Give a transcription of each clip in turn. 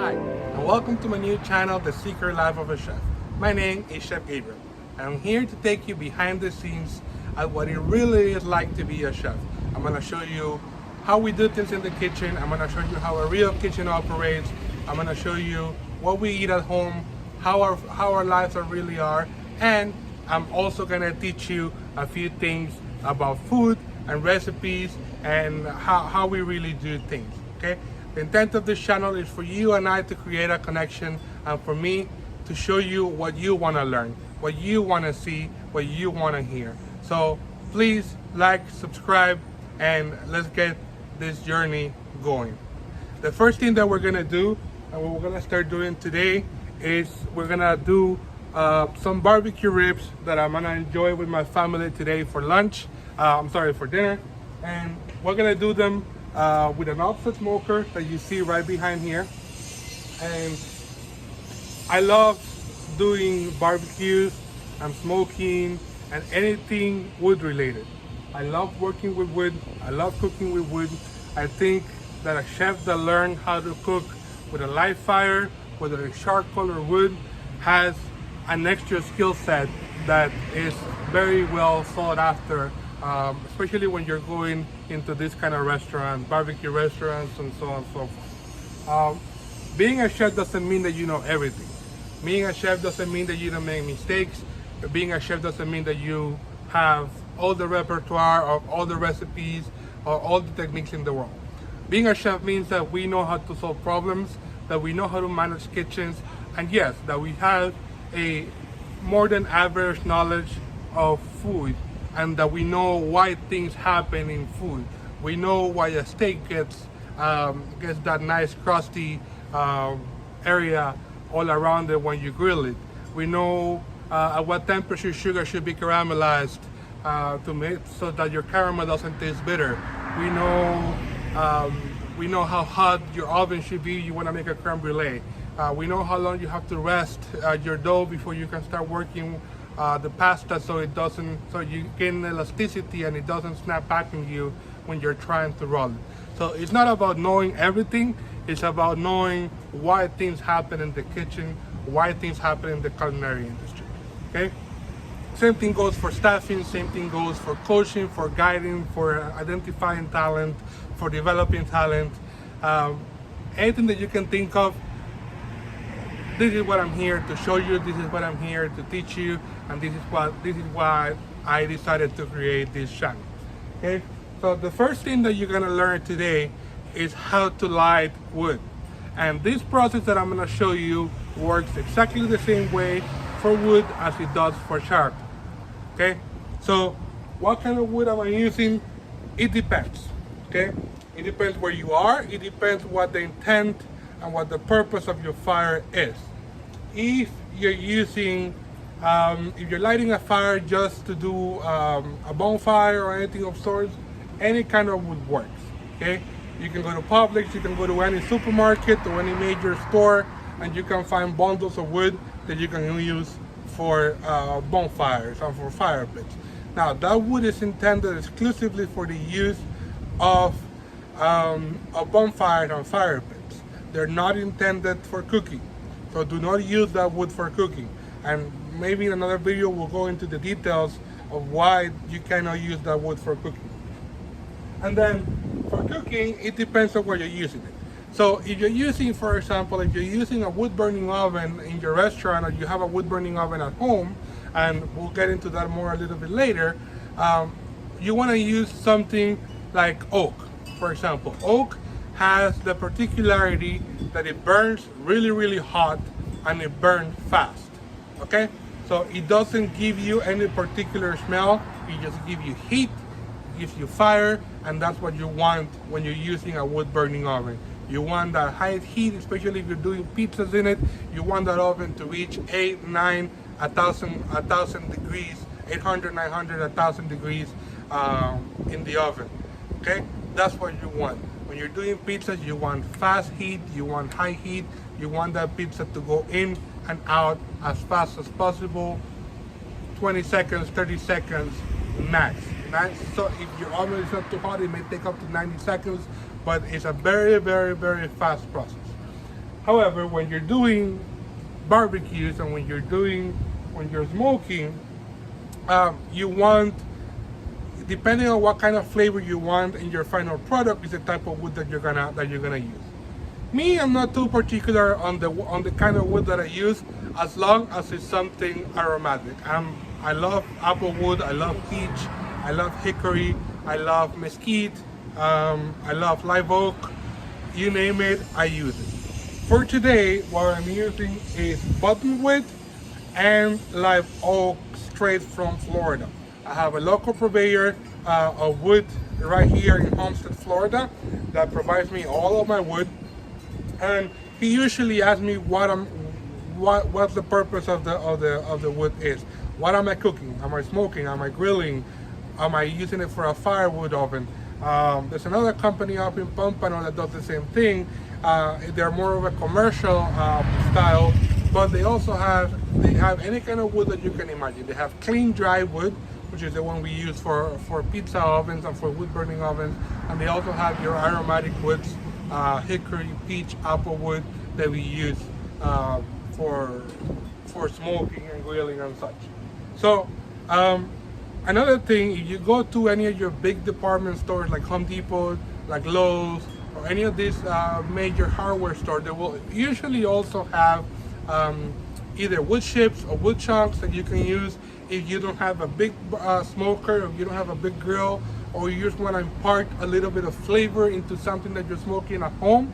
Hi, and welcome to my new channel, The Secret Life of a Chef. My name is Chef Gabriel, and I'm here to take you behind the scenes at what it really is like to be a chef. I'm going to show you how we do things in the kitchen. I'm going to show you how a real kitchen operates. I'm going to show you what we eat at home, how our lives really are, and I'm also going to teach you a few things about food and recipes and how we really do things, okay? The intent of this channel is for you and I to create a connection, and for me to show you what you want to learn, what you want to see, what you want to hear. So please like, subscribe, and let's get this journey going. The first thing that we're going to do, and what we're going to start doing today, is we're going to do some barbecue ribs that I'm going to enjoy with my family today for lunch. For dinner. And we're going to do them with an offset smoker that you see right behind here. And I love doing barbecues and smoking and anything wood related. I love working with wood. I love cooking with wood. I think that a chef that learns how to cook with a live fire, whether it's charcoal or wood, has an extra skill set that is very well sought after, especially when you're going into this kind of restaurant, barbecue restaurants, and so on and so forth. Being a chef doesn't mean that you know everything. Being a chef doesn't mean that you don't make mistakes. Being a chef doesn't mean that you have all the repertoire of all the recipes or all the techniques in the world. Being a chef means that we know how to solve problems, that we know how to manage kitchens, and yes, that we have a more than average knowledge of food, and that we know why things happen in food. We know why a steak gets that nice crusty area all around it when you grill it. We know at what temperature sugar should be caramelized to make so that your caramel doesn't taste bitter. We know how hot your oven should be. You want to make a creme brulee. We know how long you have to rest your dough before you can start working the pasta so you gain elasticity and it doesn't snap back on you when you're trying to roll it. So it's not about knowing everything, it's about knowing why things happen in the kitchen, why things happen in the culinary industry, okay? Same thing goes for staffing, same thing goes for coaching, for guiding, for identifying talent, for developing talent. Anything that you can think of, this is what I'm here to show you, this is what I'm here to teach you, and this is why I decided to create this channel. Okay? So the first thing that you're gonna learn today is how to light wood. And this process that I'm gonna show you works exactly the same way for wood as it does for charcoal. Okay? So what kind of wood am I using? It depends. Okay? It depends where you are, it depends what the intent and what the purpose of your fire is. If you're using, if you're lighting a fire just to do a bonfire or anything of sorts, any kind of wood works, okay? You can go to Publix, you can go to any supermarket or any major store, and you can find bundles of wood that you can use for bonfires and for fire pits. Now, that wood is intended exclusively for the use of bonfires and fire pits. They're not intended for cooking, so do not use that wood for cooking. And maybe in another video we'll go into the details of why you cannot use that wood for cooking. And then for cooking, it depends on where you're using it. So if you're using, for example, if you're using a wood burning oven in your restaurant, or you have a wood burning oven at home, and we'll get into that more a little bit later, you want to use something like oak, for example. Oak has the particularity that it burns really, really hot and it burns fast, okay? So it doesn't give you any particular smell, it just gives you heat, gives you fire, and that's what you want when you're using a wood burning oven. You want that high heat, especially if you're doing pizzas in it. You want that oven to reach 8, 9, 1,000 degrees, 800, 900, 1,000 degrees in the oven, okay? That's what you want. When you're doing pizzas, you want fast heat, you want high heat, you want that pizza to go in and out as fast as possible, 20 seconds, 30 seconds max. So if your oven is not too hot, it may take up to 90 seconds, but it's a very, very, very fast process. However, when you're doing barbecues and when you're smoking, you want, depending on what kind of flavor you want in your final product, is the type of wood that you're gonna use. Me, I'm not too particular on the kind of wood that I use, as long as it's something aromatic. I love apple wood, I love peach, I love hickory, I love mesquite, I love live oak. You name it, I use it. For today, what I'm using is buttonwood and live oak straight from Florida. I have a local purveyor of wood right here in Homestead, Florida, that provides me all of my wood. And he usually asks me what's the purpose of the wood is. What am I cooking? Am I smoking? Am I grilling? Am I using it for a firewood oven? There's another company up in Pompano that does the same thing. They're more of a commercial style, but they have any kind of wood that you can imagine. They have clean dry wood, which is the one we use for pizza ovens and for wood burning ovens, and they also have your aromatic woods, hickory, peach, apple wood that we use for smoking and grilling and such. So another thing, if you go to any of your big department stores like Home Depot, like Lowe's, or any of these major hardware stores, they will usually also have either wood chips or wood chunks that you can use if you don't have a big smoker, or if you don't have a big grill, or you just want to impart a little bit of flavor into something that you're smoking at home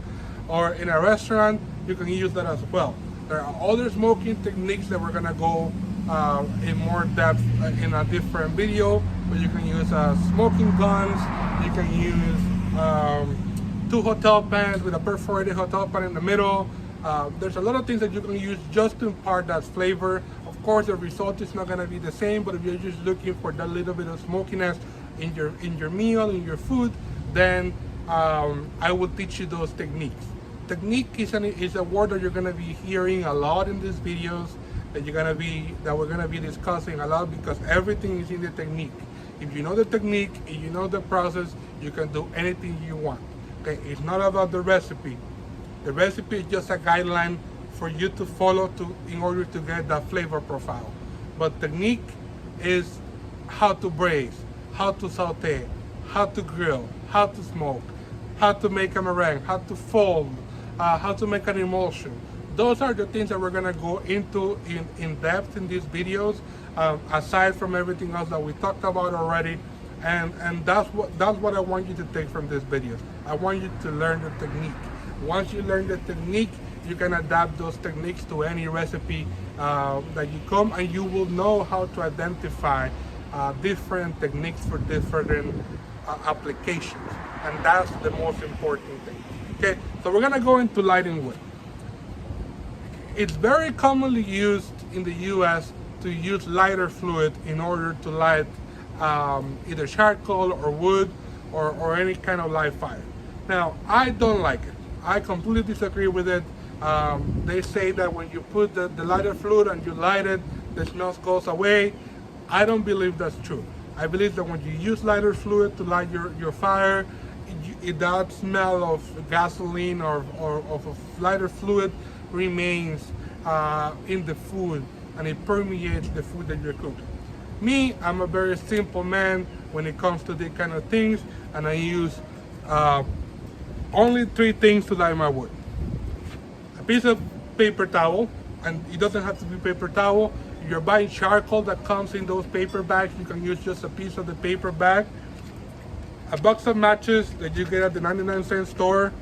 or in a restaurant. You can use that as well. There are other smoking techniques that we're gonna go in more depth in a different video, but you can use smoking guns, you can use 2 hotel pans with a perforated hotel pan in the middle. There's a lot of things that you can use just to impart that flavor. Of course, the result is not gonna be the same, but if you're just looking for that little bit of smokiness in your meal, in your food, then I will teach you those techniques. Technique is a word that you're gonna be hearing a lot in these videos, that we're gonna be discussing a lot, because everything is in the technique. If you know the technique, if you know the process, you can do anything you want. Okay, it's not about the recipe. The recipe is just a guideline for you to follow in order to get that flavor profile. But technique is how to braise, how to saute, how to grill, how to smoke, how to make a meringue, how to fold, how to make an emulsion. Those are the things that we're gonna go into in depth in these videos, aside from everything else that we talked about already. And that's what I want you to take from this videos. I want you to learn the technique. Once you learn the technique, you can adapt those techniques to any recipe that you come, and you will know how to identify different techniques for different applications. And that's the most important thing. Okay, so we're gonna go into lighting wood. It's very commonly used in the US to use lighter fluid in order to light either charcoal or wood or any kind of live fire. Now, I don't like it. I completely disagree with it. They say that when you put the lighter fluid and you light it, the smell goes away. I don't believe that's true. I believe that when you use lighter fluid to light your fire, that smell of gasoline or of a lighter fluid remains in the food, and it permeates the food that you're cooking. Me, I'm a very simple man when it comes to these kind of things, and I use only 3 things to light my wood. A piece of paper towel, and it doesn't have to be paper towel. If you're buying charcoal that comes in those paper bags, you can use just a piece of the paper bag. A box of matches that you get at the 99-cent store,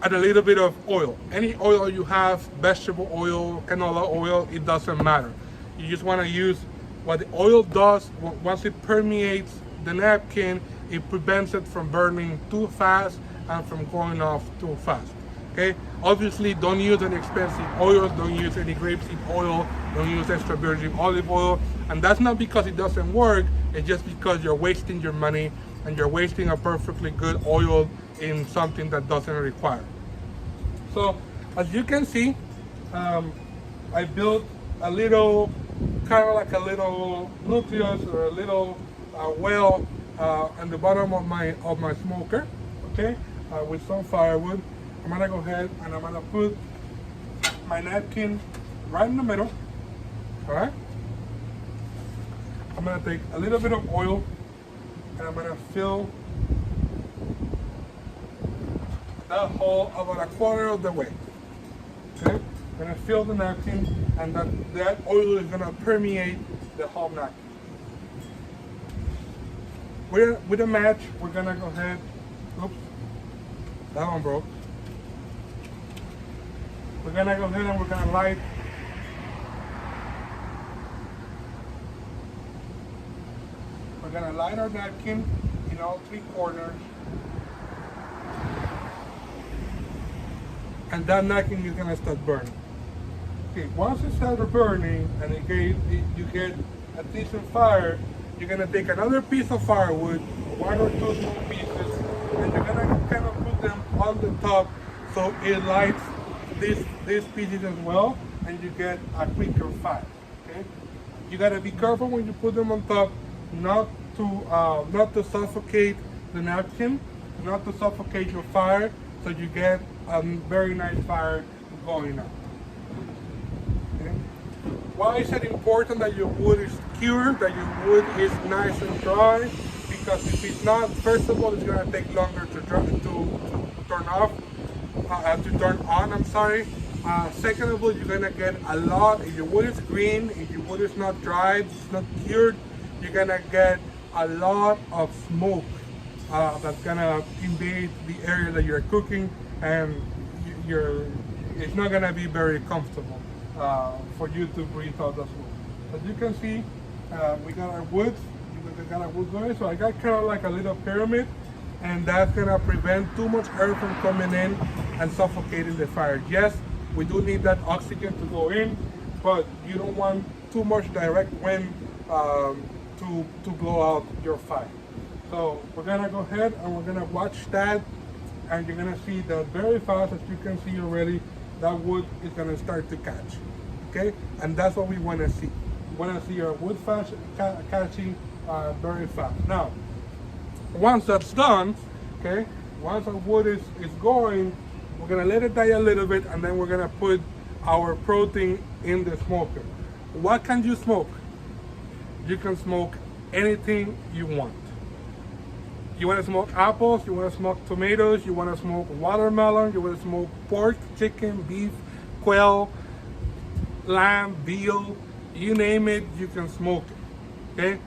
and a little bit of oil. Any oil you have, vegetable oil, canola oil, it doesn't matter. You just want to use what the oil does. Once it permeates the napkin, it prevents it from burning too fast and from going off too fast. Okay, obviously don't use any expensive oils, don't use any grapeseed oil, don't use extra virgin olive oil, and that's not because it doesn't work, it's just because you're wasting your money and you're wasting a perfectly good oil in something that doesn't require. So as you can see, I built a little, kind of like a little nucleus or a little well on the bottom of my smoker, okay, with some firewood. I'm gonna go ahead and I'm gonna put my napkin right in the middle. All right. I'm gonna take a little bit of oil and I'm gonna fill that hole about a quarter of the way. Okay. I'm gonna fill the napkin, and that oil is gonna permeate the whole napkin. With a match, we're gonna go ahead. Oops, that one broke. We're gonna go ahead and we're gonna light. We're gonna light our napkin in all three corners, and that napkin is gonna start burning. Okay, once it starts burning and you get a decent fire, you're gonna take another piece of firewood, one or two small pieces, and you're gonna kind of put them on the top so it lights these pieces as well, and you get a quicker fire. Okay, you gotta be careful when you put them on top, not to suffocate the napkin, not to suffocate your fire, so you get a very nice fire going on. Okay. Why is it important that your wood is cured, that your wood is nice and dry? Because if it's not, first of all, it's gonna take longer to turn on. I'm sorry. Second of all, you're gonna get a lot. If your wood is green, if your wood is not dried, it's not cured, you're gonna get a lot of smoke that's gonna invade the area that you're cooking, and it's not gonna be very comfortable for you to breathe out the smoke. As you can see, we got our wood. We got our wood going. So I got kind of like a little pyramid, and that's gonna prevent too much air from coming in and suffocating the fire. Yes, we do need that oxygen to go in, but you don't want too much direct wind to blow out your fire. So we're gonna go ahead and we're gonna watch that, and you're gonna see that very fast, as you can see already, that wood is gonna start to catch. Okay, and that's what we want to see. We want to see our wood catching very fast. Now, once that's done, okay, once our wood is going, we're gonna let it die a little bit, and then we're gonna put our protein in the smoker. What can you smoke? You can smoke anything you want. You want to smoke apples, you want to smoke tomatoes, you want to smoke watermelon, you want to smoke pork, chicken, beef, quail, lamb, veal, you name it, you can smoke it. Okay?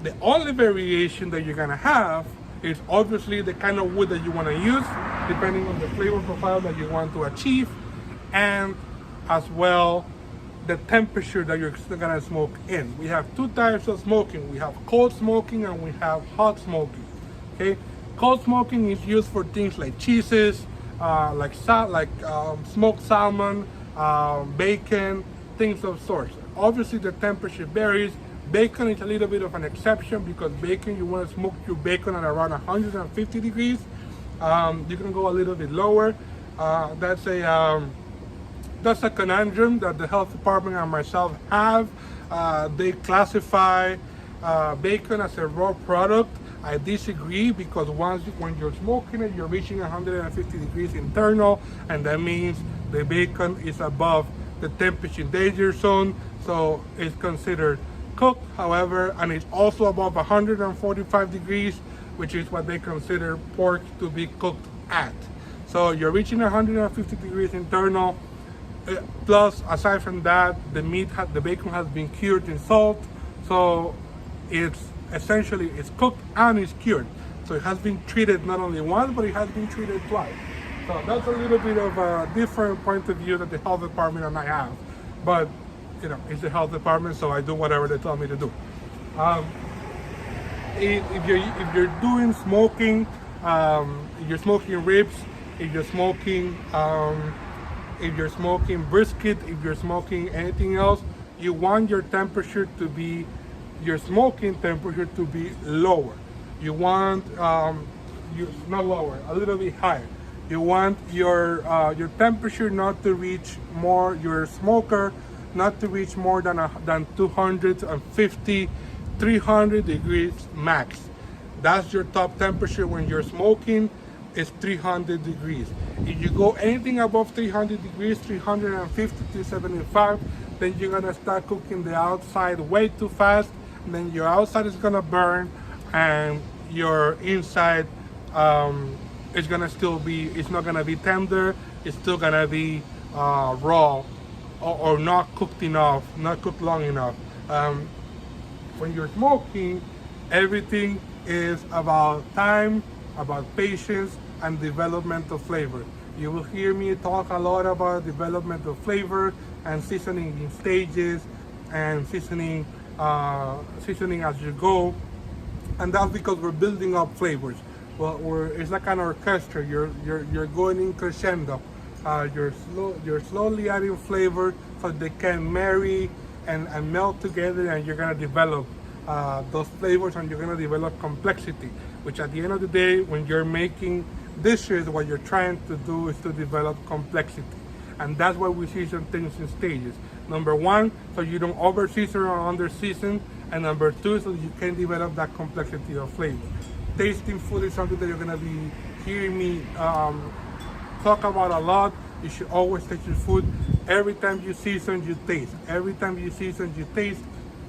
The only variation that you're gonna have is obviously the kind of wood that you want to use, depending on the flavor profile that you want to achieve, and as well the temperature that you're gonna smoke in. We have two types of smoking. We have cold smoking and we have hot smoking. Okay, cold smoking is used for things like cheeses, like smoked salmon, bacon, things of sorts. Obviously, the temperature varies. Bacon is a little bit of an exception because bacon, you want to smoke your bacon at around 150 degrees. You can go a little bit lower. That's a conundrum that the health department and myself have. They classify bacon as a raw product. I disagree, because when you're smoking it, you're reaching 150 degrees internal, and that means the bacon is above the temperature danger zone, so it's considered cooked. However, and it's also above 145 degrees, which is what they consider pork to be cooked at. So you're reaching 150 degrees internal. Plus, aside from that, the bacon has been cured in salt, so it's cooked and it's cured. So it has been treated not only once, but it has been treated twice. So that's a little bit of a different point of view that the health department and I have. But it's the health department, so I do whatever they tell me to do. If you're doing smoking, if you're smoking ribs, if you're smoking brisket, if you're smoking anything else, you want your smoking temperature to be lower. You want not lower, a little bit higher. You want your temperature not to reach more, your smoker not to reach more than 250, 300 degrees max. That's your top temperature when you're smoking. is 300 degrees. If you go anything above 300 degrees, 350 to 75, then you're gonna start cooking the outside way too fast, and then your outside is gonna burn, and your inside is gonna still be, it's not gonna be tender, it's still gonna be raw, or not cooked enough, not cooked long enough. When you're smoking, everything is about time, about patience, and development of flavor. You will hear me talk a lot about development of flavor and seasoning in stages, and seasoning as you go, and that's because we're building up flavors. Well, it's like an orchestra. You're going in crescendo. You're slowly adding flavor so they can marry and melt together, and you're gonna develop those flavors, and you're gonna develop complexity. Which at the end of the day, when you're making dishes, what you're trying to do is to develop complexity, and that's why we season things in stages. Number one, so you don't over season or under season, and number two, so you can develop that complexity of flavor. Tasting food is something that you're gonna be hearing me talk about a lot. You should always taste your food. Every time you season, you taste. Every time you season, you taste.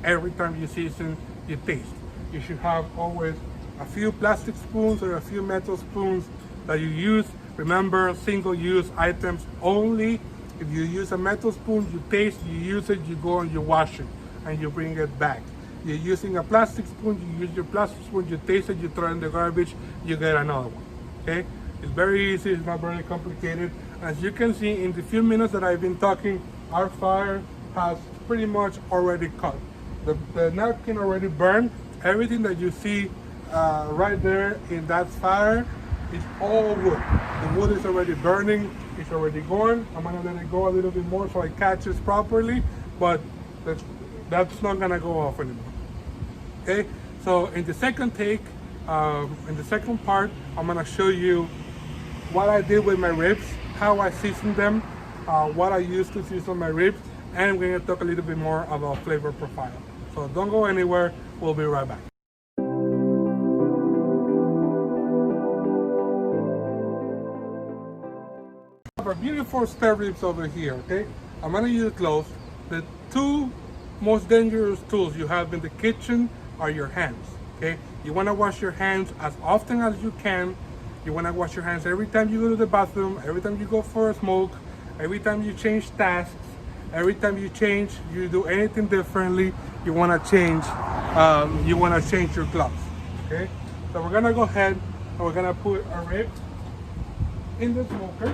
Every time you season, you taste. You should have always a few plastic spoons or a few metal spoons that you use. Remember, single-use items only. If you use a metal spoon, you taste, you use it, you go and you wash it, and you bring it back. You're using a plastic spoon, you use your plastic spoon, you taste it, you throw it in the garbage, you get another one, okay? It's very easy, it's not very complicated. As you can see, in the few minutes that I've been talking, our fire has pretty much already cut. The napkin already burned. Everything that you see right there in that fire is all wood. The wood is already burning, it's already going. I'm gonna let it go a little bit more so it catches properly, but that's not gonna go off anymore. Okay, so in the second take, in the second part, I'm gonna show you what I did with my ribs, how I seasoned them, what I used to season my ribs, and we're gonna talk a little bit more about flavor profile. So don't go anywhere, we'll be right back. I have our beautiful spare ribs over here, okay? I'm gonna use gloves. The two most dangerous tools you have in the kitchen are your hands, okay? You wanna wash your hands as often as you can. You wanna wash your hands every time you go to the bathroom, every time you go for a smoke, every time you change tasks, every time you do anything differently, you wanna change your gloves, okay? So we're gonna go ahead and we're gonna put our rib in the smoker.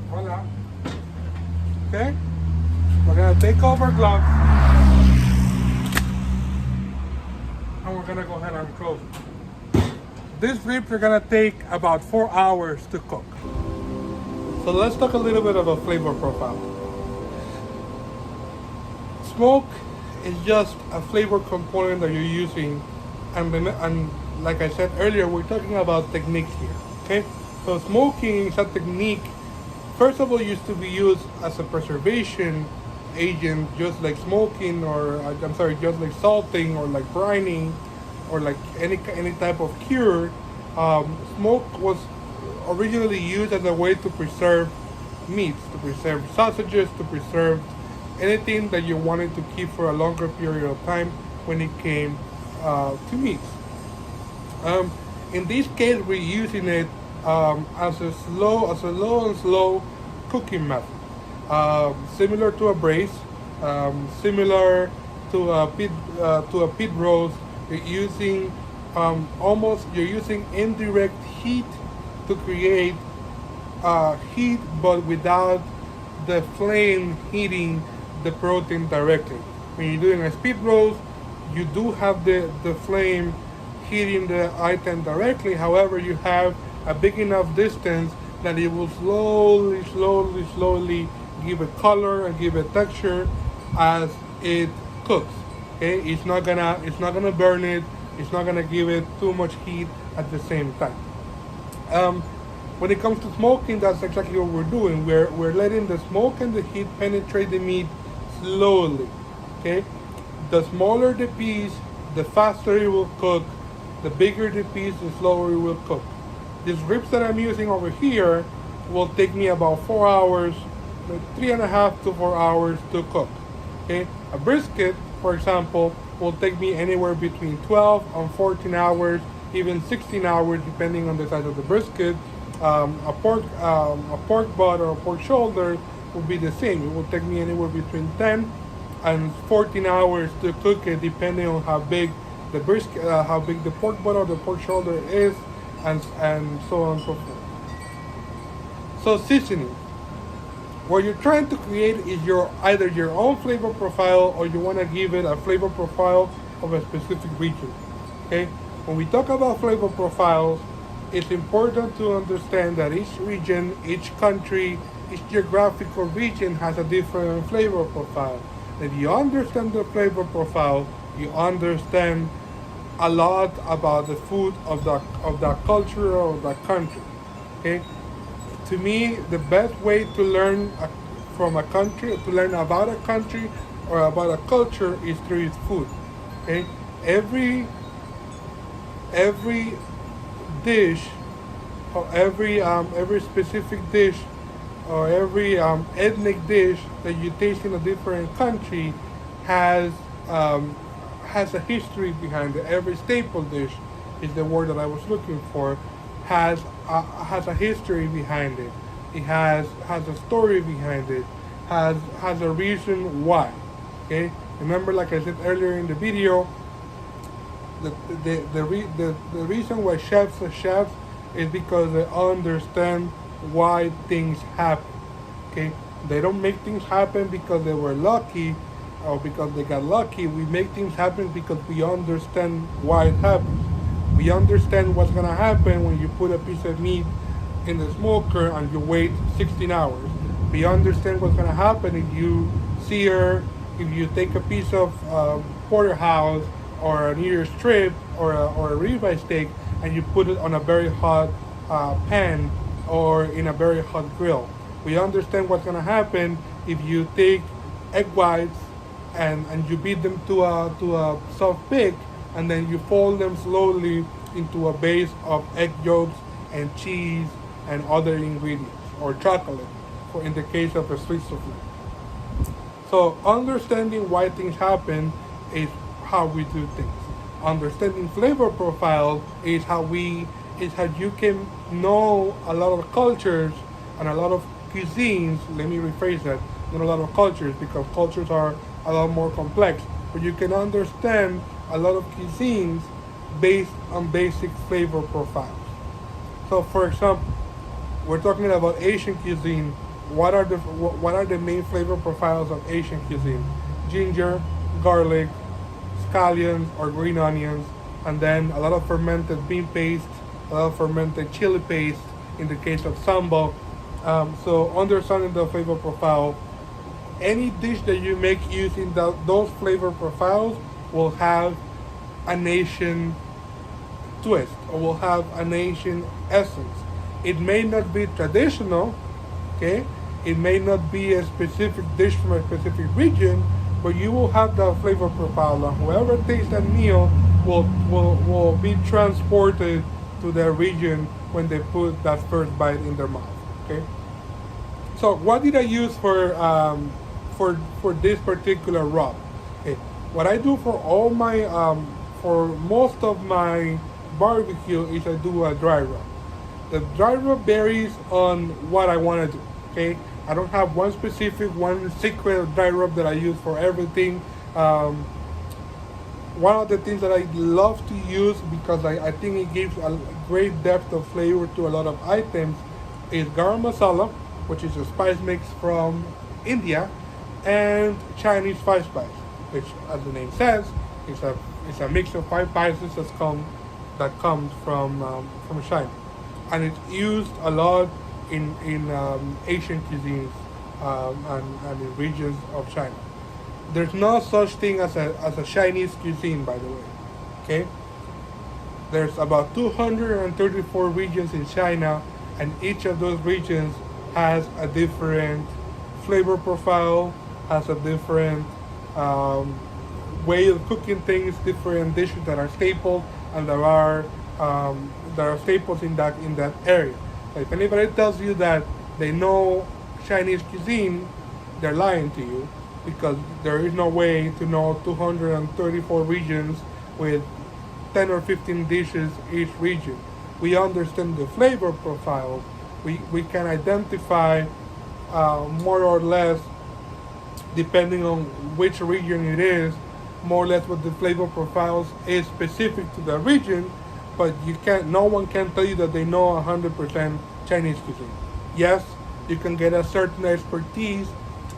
Voila. Okay? We're gonna take off our gloves and we're gonna go ahead and close it. These ribs are gonna take about 4 hours to cook. So let's talk a little bit about flavor profile. Smoke is just a flavor component that you're using, and like I said earlier, we're talking about techniques here, okay? So smoking is a technique, first of all, used to be used as a preservation agent, just like smoking, or just like salting, or like brining, or like any type of cure. Smoke was originally used as a way to preserve meats, to preserve sausages, to preserve anything that you wanted to keep for a longer period of time when it came to meats. In this case, we're using it as a low and slow cooking method, similar to a braise, similar to a pit roast. You're using indirect heat to create heat, but without the flame heating the protein directly. When you're doing a spit roast, you do have the flame heating the item directly. However, you have a big enough distance that it will slowly give a color and give a texture as it cooks. Okay, it's not gonna burn it. It's not gonna give it too much heat at the same time. When it comes to smoking, that's exactly what we're doing. We're letting the smoke and the heat penetrate the meat slowly. Okay, the smaller the piece, the faster it will cook, The bigger the piece, the slower it will cook. These ribs that I'm using over here will take me about 4 hours, 3.5 to 4 hours to cook. Okay, a brisket, for example, will take me anywhere between 12 and 14 hours, even 16 hours, depending on the size of the brisket. A pork butt or a pork shoulder will be the same. It will take me anywhere between 10 and 14 hours to cook it, depending on how big the brisket, how big the pork butt or the pork shoulder is, and so on and so forth. So seasoning. What you're trying to create is either your own flavor profile, or you want to give it a flavor profile of a specific region. Okay? When we talk about flavor profiles, it's important to understand that each region, each country, each geographical region has a different flavor profile. If you understand the flavor profile, you understand a lot about the food of that culture or that country. Okay? To me, the best way to learn from a country, to learn about a country or about a culture, is through its food. Okay? Every dish, or every specific dish, or every ethnic dish that you taste in a different country has a history behind it. Every staple dish is the word that I was looking for. Has a history behind it. It has a story behind it. Has a reason why. Okay. Remember, like I said earlier in the video, the reason why chefs are chefs is because they understand why things happen. Okay. They don't make things happen because they were lucky or because they got lucky. We make things happen because we understand why it happens. We understand what's gonna happen when you put a piece of meat in the smoker and you wait 16 hours. We understand what's gonna happen if you sear, if you take a piece of porterhouse or an ear strip or a ribeye steak and you put it on a very hot pan or in a very hot grill. We understand what's gonna happen if you take egg whites and you beat them to a soft pick, and then you fold them slowly into a base of egg yolks and cheese and other ingredients, or chocolate, for in the case of a sweet souffle. So understanding why things happen is how we do things. Understanding flavor profile is how you can know a lot of cultures and a lot of cuisines. Let me rephrase that. Not a lot of cultures, because cultures are a lot more complex, but you can understand a lot of cuisines based on basic flavor profiles. So, for example, we're talking about Asian cuisine. What are the main flavor profiles of Asian cuisine? Ginger, garlic, scallions or green onions, and then a lot of fermented bean paste, a lot of fermented chili paste in the case of sambal. So, understanding the flavor profile, any dish that you make using those flavor profiles will have an Asian twist, or will have an Asian essence. It may not be traditional, okay? It may not be a specific dish from a specific region, but you will have that flavor profile, and whoever tastes that meal will be transported to their region when they put that first bite in their mouth. Okay. So what did I use for this particular rub? Okay. What I do for all my for most of my barbecue is I do a dry rub. The dry rub varies on what I want to do. Okay. I don't have one secret dry rub that I use for everything. One of the things that I love to use, because I think it gives a great depth of flavor to a lot of items, is garam masala, which is a spice mix from India, and Chinese five spice, which, as the name says, is a mix of five spices that comes from China, and it's used a lot in Asian cuisines and in regions of China. There's no such thing as a Chinese cuisine, by the way. Okay? There's about 234 regions in China, and each of those regions has a different flavor profile, has a different way of cooking things, different dishes that are staple, and there are staples in that area. So if anybody tells you that they know Chinese cuisine, they're lying to you, because there is no way to know 234 regions with 10 or 15 dishes each region. We understand the flavor profiles. We can identify more or less, depending on which region it is, more or less what the flavor profiles is specific to the region, but no one can tell you that they know 100% Chinese cuisine. Yes, you can get a certain expertise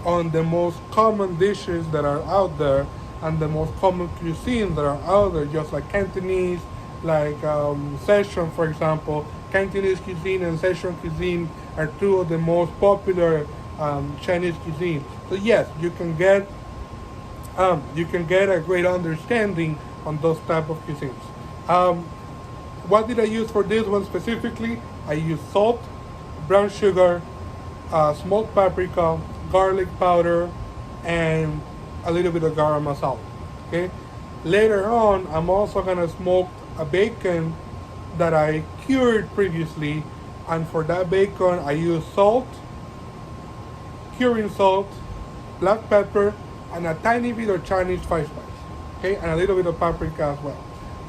on the most common dishes that are out there and the most common cuisines that are out there, just like Cantonese, like Szechuan, for example. Cantonese cuisine and Szechuan cuisine are two of the most popular Chinese cuisine. So yes, you can get a great understanding on those type of cuisines. What did I use for this one specifically? I used salt, brown sugar, smoked paprika, garlic powder, and a little bit of garam masala. Okay. Later on, I'm also gonna smoke a bacon that I cured previously, and for that bacon, I use salt, curing salt, black pepper, and a tiny bit of Chinese spice. Okay, and a little bit of paprika as well.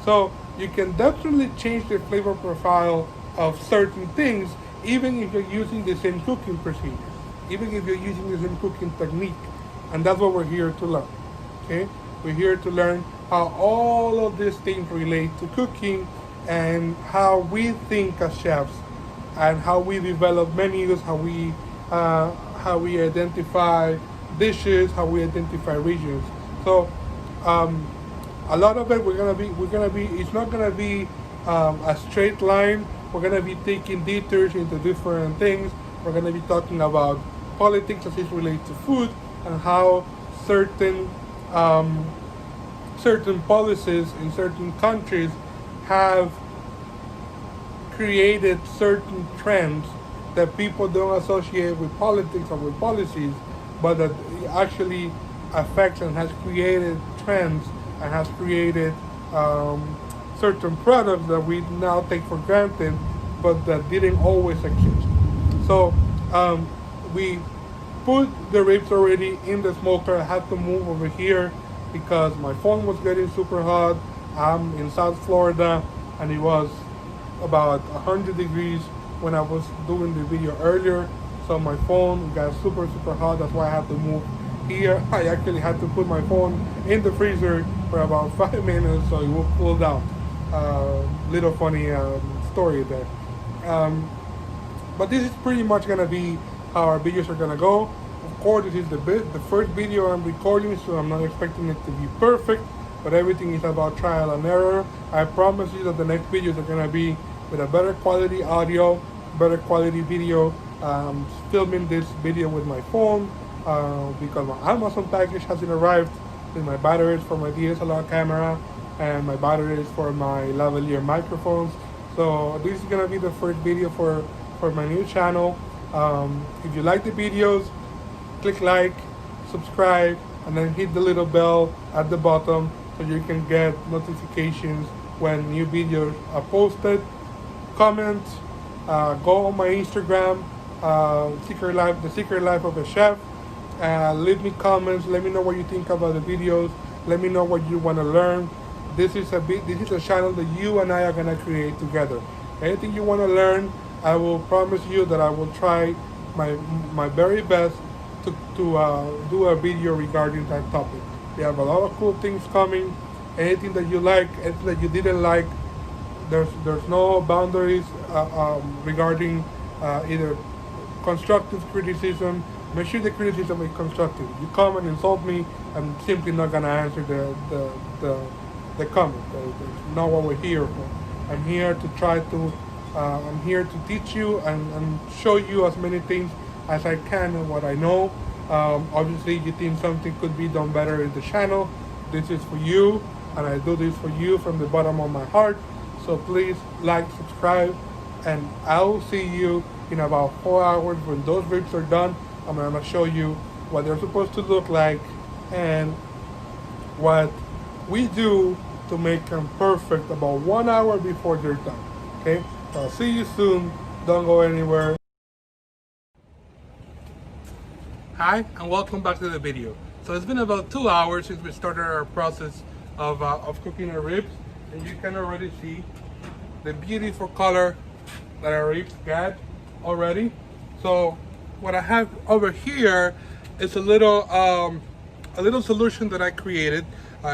So you can definitely change the flavor profile of certain things, even if you're using the same cooking procedure, even if you're using the same cooking technique. And that's what we're here to learn. Okay, we're here to learn how all of these things relate to cooking and how we think as chefs and how we develop menus, how we identify dishes, how we identify regions. So a lot of it it's not gonna be a straight line. We're gonna be taking detours into different things. We're gonna be talking about politics as it relates to food and how certain policies in certain countries have created certain trends that people don't associate with politics or with policies, but that actually affects and has created trends and has created certain products that we now take for granted, but that didn't always exist. So we put the ribs already in the smoker. I had to move over here because my phone was getting super hot. I'm in South Florida and it was about 100 degrees when I was doing the video earlier. So my phone got super hot. That's why I had to move here. I actually had to put my phone in the freezer for about 5 minutes so it would cool down. Little funny story there. But this is pretty much gonna be how our videos are gonna go. Of course, this is the first video I'm recording, so I'm not expecting it to be perfect, but everything is about trial and error. I promise you that the next videos are gonna be with a better quality audio, better quality video. Filming this video with my phone because my Amazon package hasn't arrived with my batteries for my DSLR camera and my batteries for my lavalier microphones. So this is gonna be the first video for my new channel. If you like the videos, click like, subscribe, and then hit the little bell at the bottom so you can get notifications when new videos are posted. Comment, go on my Instagram, The Secret Life of a Chef. Leave me comments. Let me know what you think about the videos. Let me know what you want to learn. This is a channel that you and I are gonna create together. Anything you want to learn, I will promise you that I will try my very best to do a video regarding that topic. We have a lot of cool things coming. Anything that you like, anything that you didn't like, there's no boundaries regarding either constructive criticism. Make sure the criticism is constructive. You come and insult me, I'm simply not gonna answer the comment. That's not what we're here for. I'm here to try to I'm here to teach you and show you as many things as I can and what I know. Obviously, you think something could be done better in the channel. This is for you, and I do this for you from the bottom of my heart. So please like, subscribe, and I'll see you in about 4 hours when those ribs are done. I'm gonna show you what they're supposed to look like and what we do to make them perfect about 1 hour before they're done. Okay, so I'll see you soon. Don't go anywhere. Hi, and welcome back to the video. So it's been about 2 hours since we started our process of cooking our ribs, and you can already see the beautiful color that our ribs got already. So what I have over here is a little solution that I created.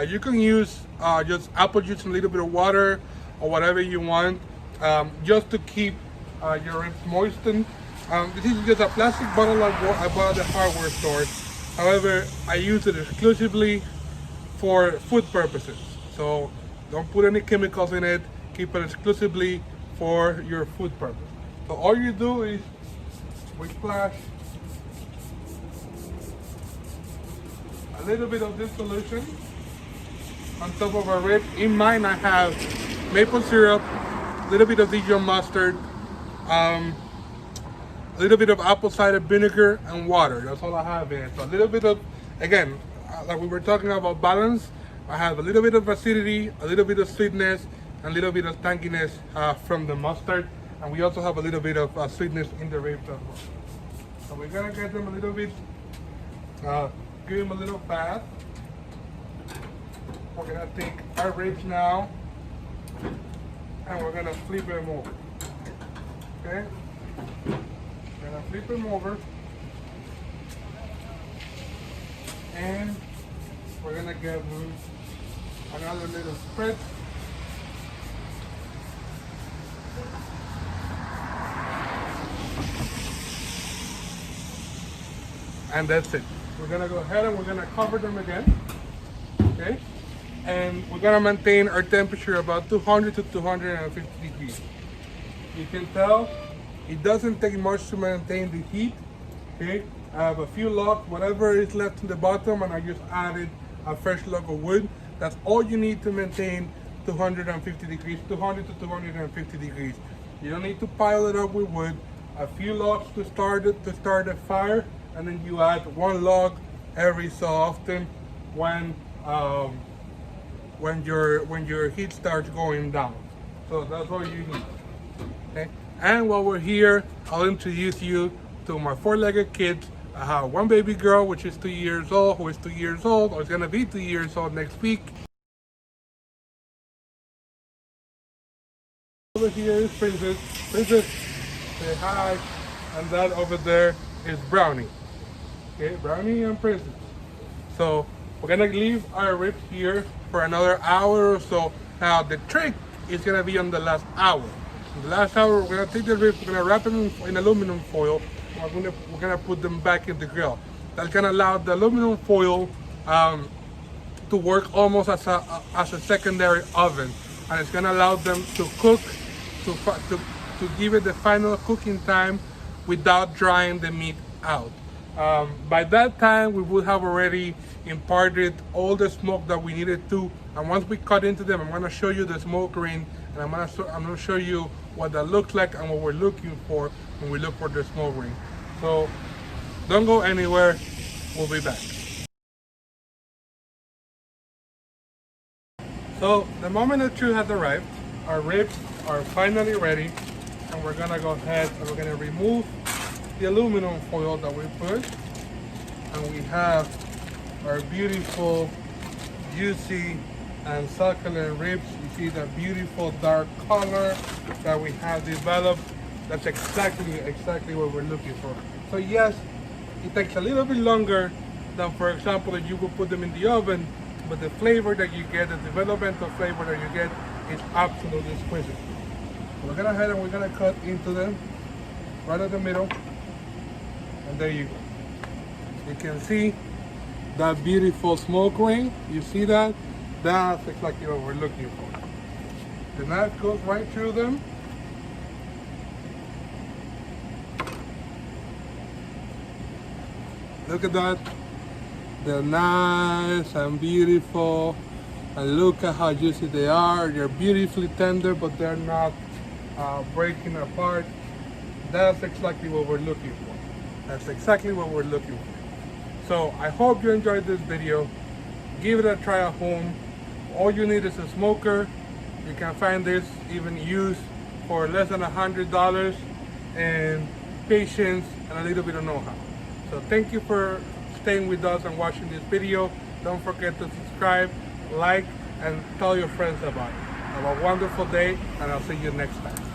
You can use just apple juice and a little bit of water or whatever you want, just to keep your ribs moistened. This is just a plastic bottle I bought at the hardware store. However, I use it exclusively for food purposes. So don't put any chemicals in it. Keep it exclusively for your food purpose. So all you do is we splash a little bit of this solution on top of our rib. In mine, I have maple syrup, a little bit of Dijon mustard, a little bit of apple cider vinegar, and water. That's all I have in it. So a little bit of, again, like we were talking about balance, I have a little bit of acidity, a little bit of sweetness, and a little bit of tanginess from the mustard. And we also have a little bit of sweetness in the ribs as well. So we're gonna get them a little bit, give them a little bath. We're gonna take our ribs now, and we're gonna flip them over. Okay? We're gonna flip them over, and we're gonna give them another little spread. And that's it. We're gonna go ahead and we're gonna cover them again. Okay? And we're gonna maintain our temperature about 200 to 250 degrees. You can tell it doesn't take much to maintain the heat. Okay? I have a few logs, whatever is left in the bottom, and I just added a fresh log of wood. That's all you need to maintain 250 degrees, 200 to 250 degrees. You don't need to pile it up with wood. A few logs to start a fire, and then you add one log every so often when your heat starts going down. So that's all you need. Okay. And while we're here, I'll introduce you to my four-legged kids. I have one baby girl, which is 2 years old, who is 2 years old, or is gonna be 2 years old next week. Over here is Princess. Princess, say hi. And that over there is Brownie. Okay, Brownie and Princess. So we're gonna leave our ribs here for another hour or so. Now the trick is gonna be on the last hour. In the last hour, we're gonna take the ribs, we're gonna wrap them in aluminum foil. We're gonna put them back in the grill. That's gonna allow the aluminum foil to work almost as a secondary oven, and it's gonna allow them to cook, to give it the final cooking time without drying the meat out. By that time, we would have already imparted all the smoke that we needed to. And once we cut into them, I'm gonna show you the smoke ring, and I'm gonna show you what that looks like and what we're looking for when we look for the smoke ring. So don't go anywhere. We'll be back. So the moment the truth has arrived, our ribs are finally ready, and we're gonna go ahead and we're gonna remove the aluminum foil that we put, and we have our beautiful, juicy, and succulent ribs. You see the beautiful dark color that we have developed. That's exactly what we're looking for. So yes, it takes a little bit longer than, for example, if you would put them in the oven, but the flavor that you get, the developmental flavor that you get, is absolutely exquisite. So we're gonna head and we're gonna cut into them right in the middle, and there you go. You can see that beautiful smoke ring. You see that? That's exactly what we're looking for. The knife goes right through them. Look at that. They're nice and beautiful. And look at how juicy they are. They're beautifully tender, but they're not breaking apart. That's exactly what we're looking for. That's exactly what we're looking for. So I hope you enjoyed this video. Give it a try at home. All you need is a smoker. You can find this even used for less than $100, and patience and a little bit of know-how. So thank you for staying with us and watching this video. Don't forget to subscribe, like, and tell your friends about it. Have a wonderful day, and I'll see you next time.